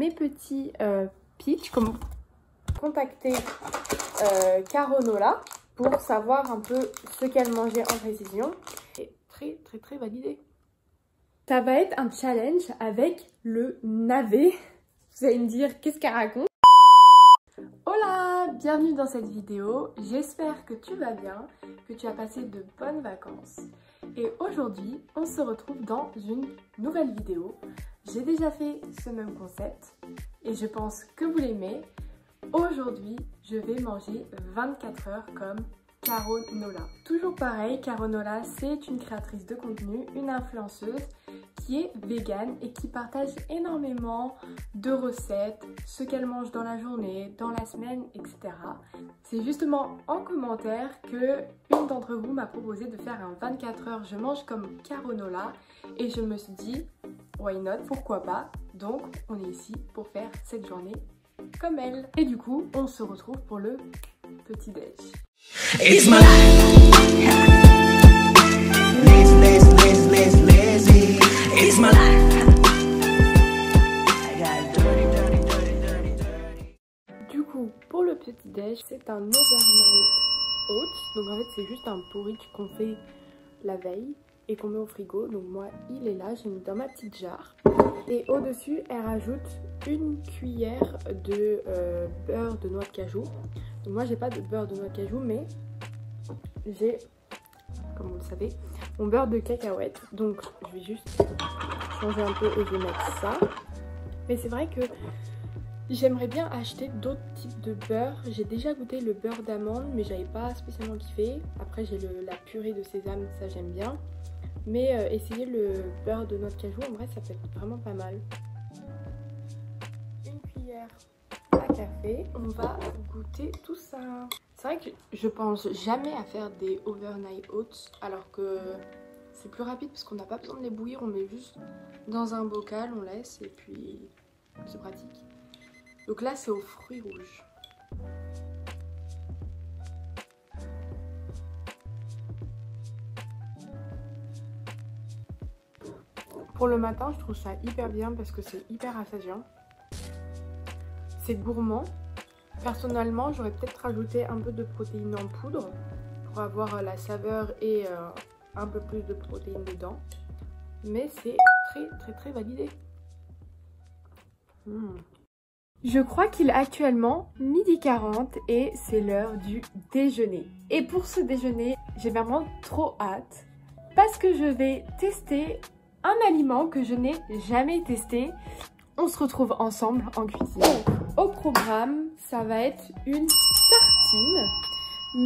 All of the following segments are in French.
mes petits pitchs, comment contacter Caronola pour savoir un peu ce qu'elle mangeait en précision. Et très validé. Ça va être un challenge avec le navet. Vous allez me dire qu'est-ce qu'elle raconte. Hola, bienvenue dans cette vidéo. J'espère que tu vas bien, que tu as passé de bonnes vacances. Et aujourd'hui, on se retrouve dans une nouvelle vidéo. J'ai déjà fait ce même concept et je pense que vous l'aimez. Aujourd'hui, je vais manger 24 heures comme Caronola. Toujours pareil, Caronola, c'est une créatrice de contenu, une influenceuse qui est végane et qui partage énormément de recettes, ce qu'elle mange dans la journée, dans la semaine, etc. C'est justement en commentaire que une d'entre vous m'a proposé de faire un 24 heures je mange comme Caronola et je me suis dit why not, pourquoi pas. Donc on est ici pour faire cette journée comme elle. Et du coup, on se retrouve pour le petit déj. It's my life. Lazy. It's my life. Du coup, pour le petit déj, c'est un overnight oats. Donc en fait, c'est juste un porridge qu'on fait la veille et qu'on met au frigo. Donc moi, il est là, j'ai mis dans ma petite jarre. Et au-dessus, elle rajoute une cuillère de beurre de noix de cajou. Donc moi, j'ai pas de beurre de noix de cajou, mais j'ai, comme vous le savez, mon beurre de cacahuète. Donc je vais juste changer un peu et je vais mettre ça. Mais c'est vrai que j'aimerais bien acheter d'autres types de beurre. J'ai déjà goûté le beurre d'amande, mais j'avais pas spécialement kiffé. Après, j'ai la purée de sésame, ça j'aime bien. Mais essayer le beurre de noix de cajou, en vrai, ça peut être vraiment pas mal. Une cuillère à café. On va goûter tout ça. C'est vrai que je pense jamais à faire des overnight oats, alors que c'est plus rapide parce qu'on n'a pas besoin de les bouillir. On met juste dans un bocal, on laisse et puis c'est pratique. Donc là, c'est aux fruits rouges. Pour le matin, je trouve ça hyper bien parce que c'est hyper rassasiant. C'est gourmand. Personnellement, j'aurais peut-être rajouté un peu de protéines en poudre pour avoir la saveur et un peu plus de protéines dedans. Mais c'est très validé. Je crois qu'il est actuellement 12h40 et c'est l'heure du déjeuner. Et pour ce déjeuner, j'ai vraiment trop hâte parce que je vais tester un aliment que je n'ai jamais testé. On se retrouve ensemble en cuisine. Donc, au programme, ça va être une tartine,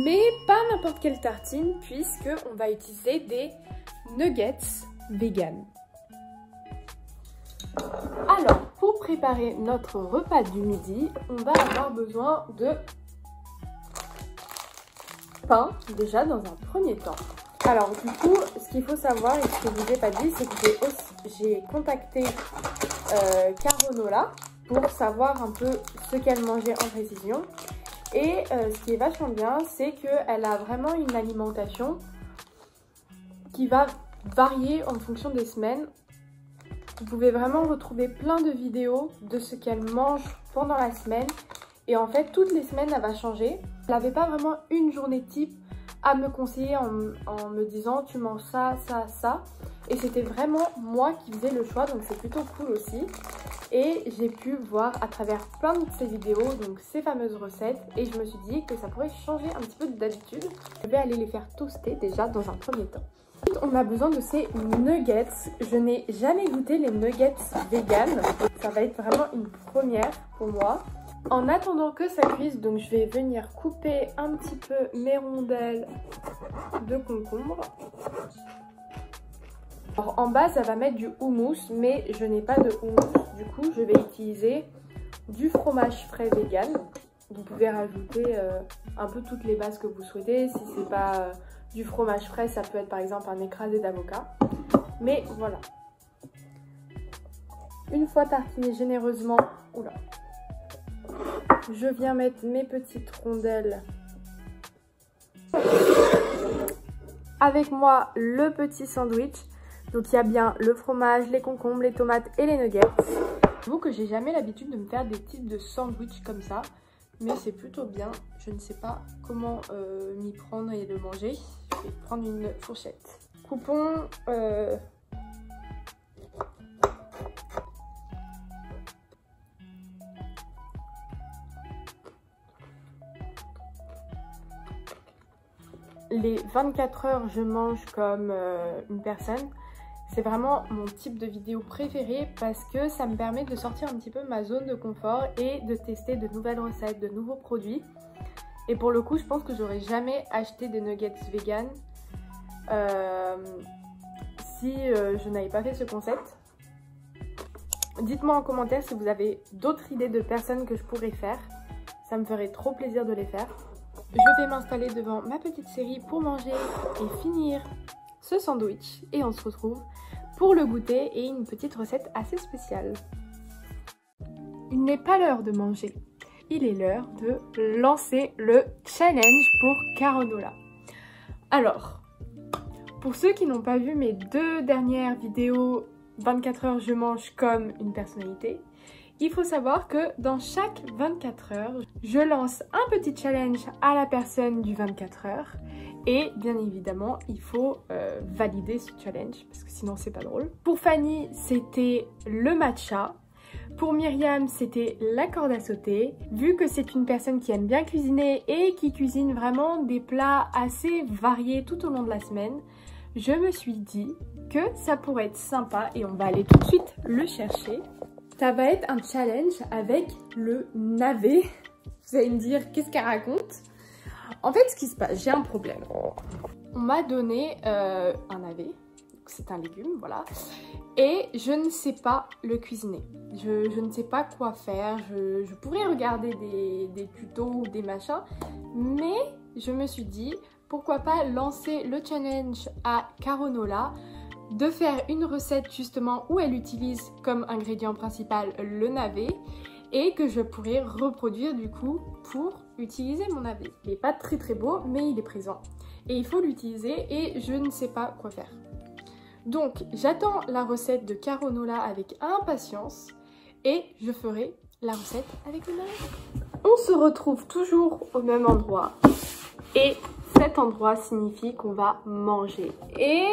mais pas n'importe quelle tartine puisque on va utiliser des nuggets vegan. Alors, pour préparer notre repas du midi, on va avoir besoin de pain déjà dans un premier temps. Alors du coup, ce qu'il faut savoir et ce que je vous ai pas dit, c'est que j'ai contacté Caronola pour savoir un peu ce qu'elle mangeait en précision. Et ce qui est vachement bien, c'est qu'elle a vraiment une alimentation qui va varier en fonction des semaines. Vous pouvez vraiment retrouver plein de vidéos de ce qu'elle mange pendant la semaine. Et en fait, toutes les semaines, elle va changer. Elle n'avait pas vraiment une journée type à me conseiller en me disant tu manges ça, ça, ça. Et c'était vraiment moi qui faisais le choix, donc c'est plutôt cool aussi. Et j'ai pu voir à travers plein de ces vidéos, donc ces fameuses recettes. Et je me suis dit que ça pourrait changer un petit peu d'habitude. Je vais aller les faire toaster déjà dans un premier temps. On a besoin de ces nuggets. Je n'ai jamais goûté les nuggets vegan. Ça va être vraiment une première pour moi. En attendant que ça cuise, donc je vais venir couper un petit peu mes rondelles de concombre. Alors en base, ça va mettre du houmous, mais je n'ai pas de houmous. Du coup, je vais utiliser du fromage frais vegan. Vous pouvez rajouter un peu toutes les bases que vous souhaitez. Si c'est pas du fromage frais, ça peut être par exemple un écrasé d'avocat. Mais voilà. Une fois tartiné généreusement, oula, je viens mettre mes petites rondelles. Avec moi, le petit sandwich. Donc il y a bien le fromage, les concombres, les tomates et les nuggets. J'avoue que j'ai jamais l'habitude de me faire des types de sandwich comme ça, mais c'est plutôt bien. Je ne sais pas comment m'y prendre et le manger. Je vais prendre une fourchette. Coupons les 24 heures, je mange comme une personne. C'est vraiment mon type de vidéo préféré parce que ça me permet de sortir un petit peu ma zone de confort et de tester de nouvelles recettes, de nouveaux produits. Et pour le coup, je pense que j'aurais jamais acheté des nuggets vegan si je n'avais pas fait ce concept. Dites-moi en commentaire si vous avez d'autres idées de personnes que je pourrais faire. Ça me ferait trop plaisir de les faire. Je vais m'installer devant ma petite série pour manger et finir ce sandwich. Et on se retrouve pour le goûter et une petite recette assez spéciale. Il n'est pas l'heure de manger. Il est l'heure de lancer le challenge pour Caronola. Alors, pour ceux qui n'ont pas vu mes 2 dernières vidéos 24 heures je mange comme une personnalité, il faut savoir que dans chaque 24 heures, je lance un petit challenge à la personne du 24 heures. Et bien évidemment, il faut valider ce challenge parce que sinon c'est pas drôle. Pour Fanny, c'était le matcha. Pour Myriam, c'était la corde à sauter. Vu que c'est une personne qui aime bien cuisiner et qui cuisine vraiment des plats assez variés tout au long de la semaine, je me suis dit que ça pourrait être sympa et on va aller tout de suite le chercher. Ça va être un challenge avec le navet. Vous allez me dire, qu'est-ce qu'elle raconte? En fait, ce qui se passe, j'ai un problème. On m'a donné un navet, c'est un légume, voilà. Et je ne sais pas le cuisiner. Je ne sais pas quoi faire. Je pourrais regarder des tutos ou des machins. Mais je me suis dit, pourquoi pas lancer le challenge à Caronola, de faire une recette justement où elle utilise comme ingrédient principal le navet et que je pourrais reproduire du coup pour utiliser mon navet. Il n'est pas très très beau mais il est présent et il faut l'utiliser et je ne sais pas quoi faire. Donc j'attends la recette de Caronola avec impatience et je ferai la recette avec le navet. On se retrouve toujours au même endroit et cet endroit signifie qu'on va manger. Et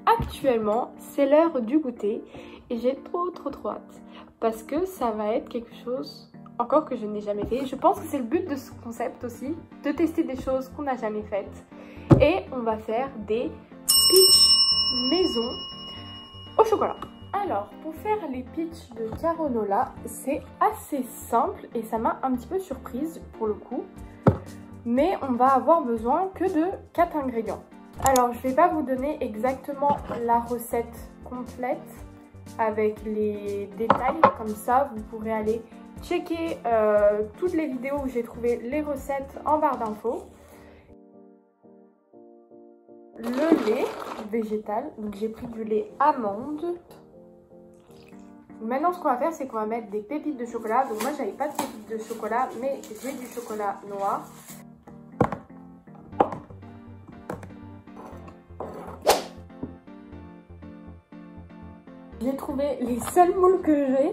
actuellement, c'est l'heure du goûter et j'ai trop hâte parce que ça va être quelque chose encore que je n'ai jamais fait. Je pense que c'est le but de ce concept aussi, de tester des choses qu'on n'a jamais faites. Et on va faire des pitchs maison au chocolat. Alors, pour faire les pitchs de Caronola, c'est assez simple et ça m'a un petit peu surprise pour le coup. Mais on va avoir besoin que de 4 ingrédients. Alors, je ne vais pas vous donner exactement la recette complète avec les détails. Comme ça, vous pourrez aller checker toutes les vidéos où j'ai trouvé les recettes en barre d'infos. Le lait végétal. Donc, j'ai pris du lait amande. Maintenant, ce qu'on va faire, c'est qu'on va mettre des pépites de chocolat. Donc, moi, j'avais pas de pépites de chocolat, mais j'ai du chocolat noir. J'ai trouvé les seuls moules que j'ai,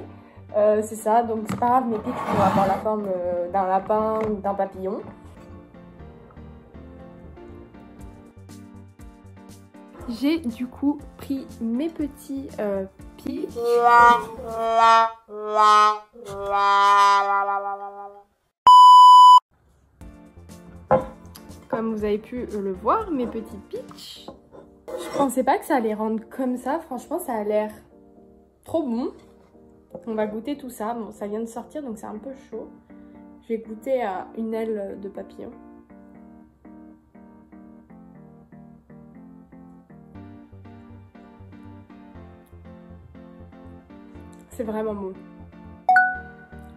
c'est ça, donc c'est pas grave, mes pitchs vont avoir la forme d'un lapin ou d'un papillon. J'ai du coup pris mes petits pitchs. Comme vous avez pu le voir, mes petits pitchs. Je pensais pas que ça allait rendre comme ça, franchement ça a l'air trop bon. On va goûter tout ça. Bon, ça vient de sortir donc c'est un peu chaud. Je vais goûter à une aile de papillon. C'est vraiment bon.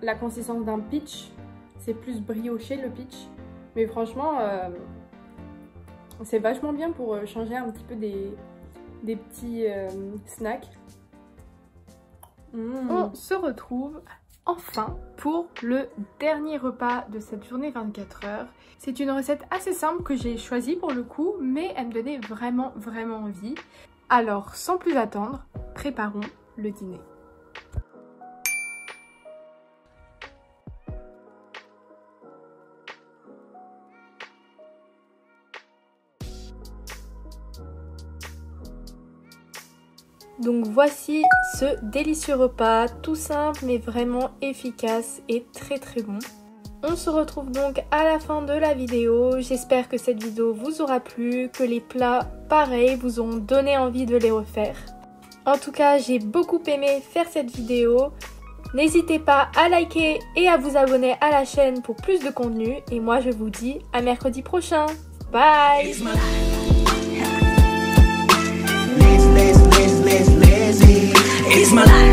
La consistance d'un pitch, c'est plus brioché le pitch. Mais franchement, c'est vachement bien pour changer un petit peu des petits snacks. On se retrouve enfin pour le dernier repas de cette journée 24 heures. C'est une recette assez simple que j'ai choisie pour le coup, mais elle me donnait vraiment envie. Alors sans plus attendre, préparons le dîner. Donc voici ce délicieux repas, tout simple mais vraiment efficace et très très bon. On se retrouve donc à la fin de la vidéo. J'espère que cette vidéo vous aura plu, que les plats, pareil, vous ont donné envie de les refaire. En tout cas, j'ai beaucoup aimé faire cette vidéo. N'hésitez pas à liker et à vous abonner à la chaîne pour plus de contenu. Et moi, je vous dis à mercredi prochain. Bye! It's my life.